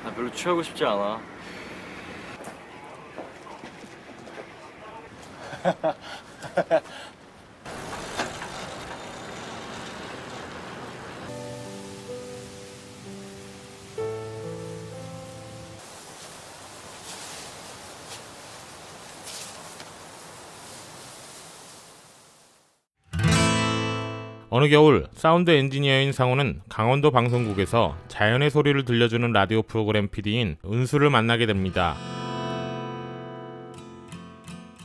나 별로 취하고 싶지 않아. 어느 겨울 사운드 엔지니어인 상우는 강원도 방송국에서 자연의 소리를 들려주는 라디오 프로그램 PD인 은수를 만나게 됩니다.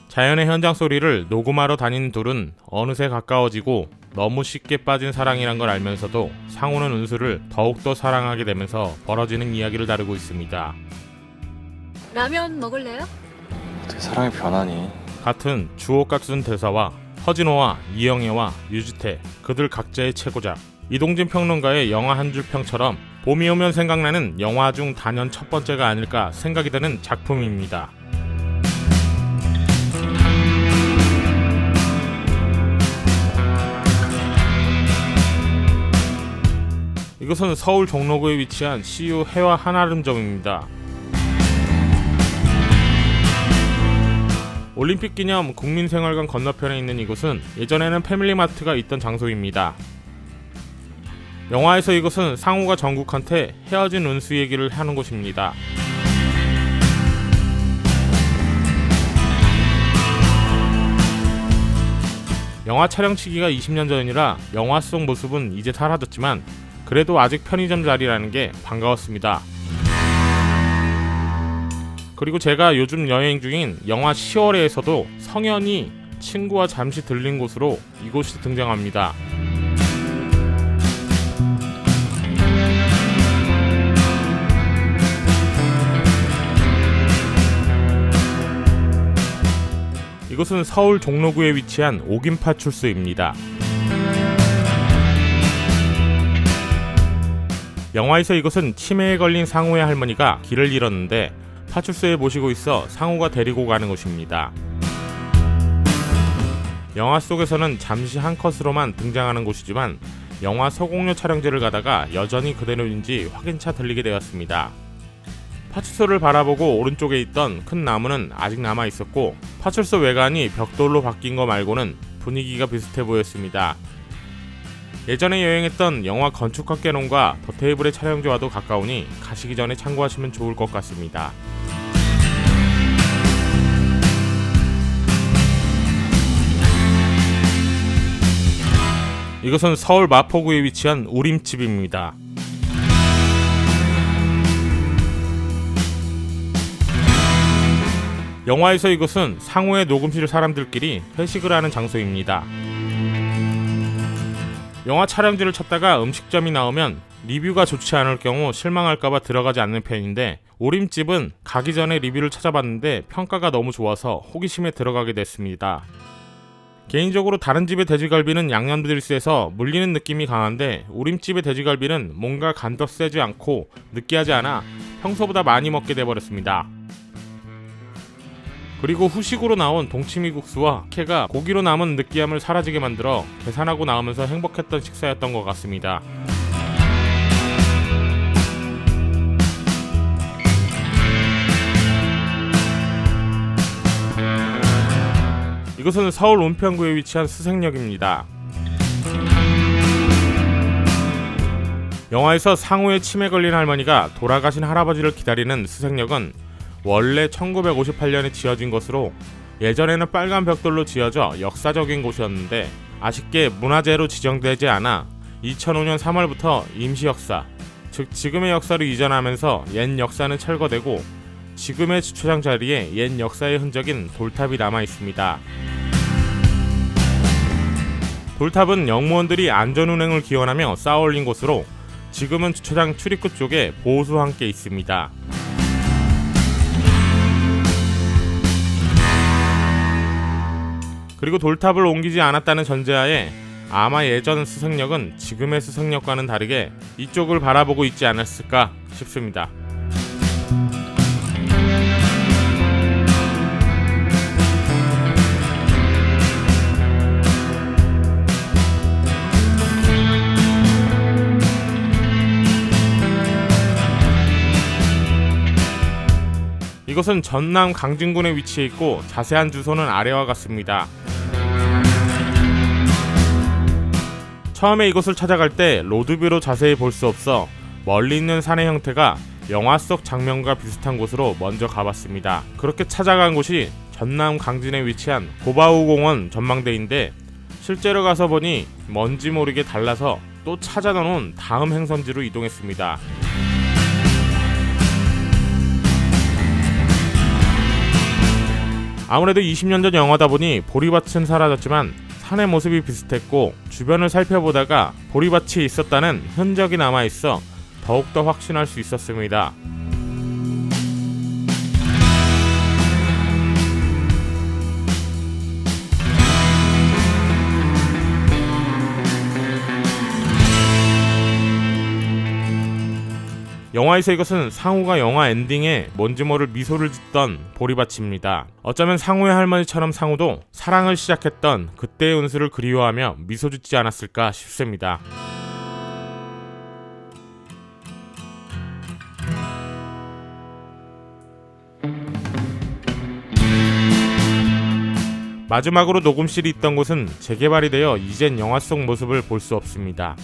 자연의 현장 소리를 녹음하러 다니는 둘은 어느새 가까워지고 너무 쉽게 빠진 사랑이란 걸 알면서도 상우는 은수를 더욱더 사랑하게 되면서 벌어지는 이야기를 다루고 있습니다. 라면 먹을래요? 어떻게 사랑이 변하니? 같은 주옥각순 대사와 허진호와 이영애와 유지태, 그들 각자의 최고작, 이동진 평론가의 영화 한 줄 평처럼 봄이 오면 생각나는 영화 중 단연 첫 번째가 아닐까 생각이 드는 작품입니다. 이것은 서울 종로구에 위치한 CU 해와 한아름점입니다. 올림픽 기념 국민생활관 건너편에 있는 이곳은 예전에는 패밀리마트가 있던 장소입니다. 영화에서 이곳은 상우가 정국한테 헤어진 은수 얘기를 하는 곳입니다. 영화 촬영 시기가 20년 전이라 영화 속 모습은 이제 사라졌지만 그래도 아직 편의점 자리라는 게 반가웠습니다. 그리고 제가 요즘 여행 중인 영화 10월에서도 성현이 친구와 잠시 들린 곳으로 이곳이 등장합니다. 이곳은 서울 종로구에 위치한 옥인파출소입니다. 영화에서 이곳은 치매에 걸린 상우의 할머니가 길을 잃었는데 파출소에 모시고 있어 상우가 데리고 가는 곳입니다. 영화 속에서는 잠시 한 컷으로만 등장하는 곳이지만 영화 서공료 촬영지를 가다가 여전히 그대로인지 확인차 들리게 되었습니다. 파출소를 바라보고 오른쪽에 있던 큰 나무는 아직 남아 있었고 파출소 외관이 벽돌로 바뀐 거 말고는 분위기가 비슷해 보였습니다. 예전에 여행했던 영화 건축학개론과 더 테이블의 촬영지와도 가까우니 가시기 전에 참고하시면 좋을 것 같습니다. 이것은 서울 마포구에 위치한 우림집입니다. 영화에서 이곳은 상우의 녹음실 사람들끼리 회식을 하는 장소입니다. 영화 촬영지를 찾다가 음식점이 나오면 리뷰가 좋지 않을 경우 실망할까봐 들어가지 않는 편인데 우림집은 가기 전에 리뷰를 찾아봤는데 평가가 너무 좋아서 호기심에 들어가게 됐습니다. 개인적으로 다른 집의 돼지갈비는 양념들이 세서 물리는 느낌이 강한데 우림집의 돼지갈비는 뭔가 간도 세지 않고 느끼하지 않아 평소보다 많이 먹게 돼버렸습니다. 그리고 후식으로 나온 동치미국수와 캐가 고기로 남은 느끼함을 사라지게 만들어 계산하고 나오면서 행복했던 식사였던 것 같습니다. 이곳은 서울 은평구에 위치한 수색역입니다. 영화에서 상우의 치매 걸린 할머니가 돌아가신 할아버지를 기다리는 수색역은 원래 1958년에 지어진 것으로 예전에는 빨간 벽돌로 지어져 역사적인 곳이었는데 아쉽게 문화재로 지정되지 않아 2005년 3월부터 임시역사, 즉 지금의 역사로 이전하면서 옛 역사는 철거되고 지금의 주차장 자리에 옛 역사의 흔적인 돌탑이 남아 있습니다. 돌탑은 영무원들이 안전운행을 기원하며 쌓아올린 곳으로 지금은 주차장 출입구 쪽에 보호수와 함께 있습니다. 그리고 돌탑을 옮기지 않았다는 전제하에 아마 예전 수색역은 지금의 수색역과는 다르게 이쪽을 바라보고 있지 않았을까 싶습니다. 이것은 전남 강진군에 위치해 있고 자세한 주소는 아래와 같습니다. 처음에 이곳을 찾아갈 때 로드뷰로 자세히 볼 수 없어 멀리 있는 산의 형태가 영화 속 장면과 비슷한 곳으로 먼저 가봤습니다. 그렇게 찾아간 곳이 전남 강진에 위치한 고바우공원 전망대인데 실제로 가서 보니 뭔지 모르게 달라서 또 찾아놓은 다음 행선지로 이동했습니다. 아무래도 20년 전 영화다 보니 보리밭은 사라졌지만 산의 모습이 비슷했고 주변을 살펴보다가 보리밭이 있었다는 흔적이 남아있어 더욱더 확신할 수 있었습니다. 영화에서 이것은 상우가 영화 엔딩에 뭔지 모를 미소를 짓던 보리밭입니다. 어쩌면 상우의 할머니처럼 상우도 사랑을 시작했던 그때의 은수를 그리워하며 미소 짓지 않았을까 싶습니다. 마지막으로 녹음실이 있던 곳은 재개발이 되어 이젠 영화 속 모습을 볼 수 없습니다.